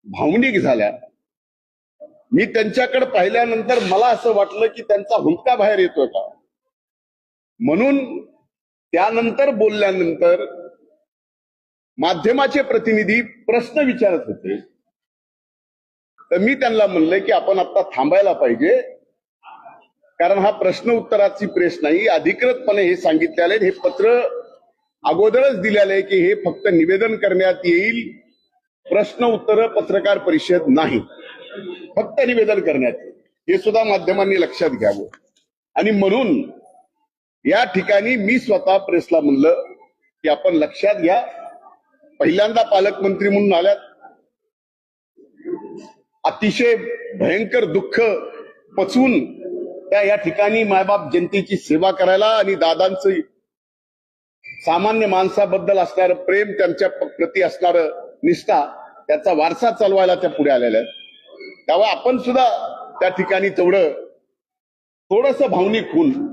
भावनिक झाल्या। मी त्यांच्याकडे पाहिल्यानंतर मला असं वाटलं की त्यांचा हुंदका बाहेर येतोय का, म्हणून त्यानंतर बोलल्यानंतर माध्यमाचे प्रतिनिधी प्रश्न विचारत होते, तर मी त्यांना म्हणलं की आपण आता थांबायला पाहिजे, कारण हा प्रश्न उत्तराची प्रेस नाही, अधिकृतपणे हे सांगितलेलं आहे, हे पत्र अगोदरच दिलेलं आहे की हे फक्त निवेदन करण्यात येईल, प्रश्न उत्तर पत्रकार परिषद नाही, फक्त निवेदन करण्यात येईल, हे सुद्धा माध्यमांनी लक्षात घ्यावं। आणि म्हणून या ठिकाणी मी स्वतः प्रेसला म्हणलं की आपण लक्षात घ्या, पहिल्यांदा पालकमंत्री म्हणून आल्यात, अतिशय भयंकर दुःख पचवून त्या या ठिकाणी मायबाप जनतेची सेवा करायला आणि दादांचं सामान्य माणसाबद्दल असणारं प्रेम, त्यांच्या प्रती असणारं निष्ठा, त्याचा वारसा चालवायला त्या पुढे आलेल्या आहेत। तेव्हा आपण सुद्धा त्या ठिकाणी तेवढं थोडंसं भावनिक होऊन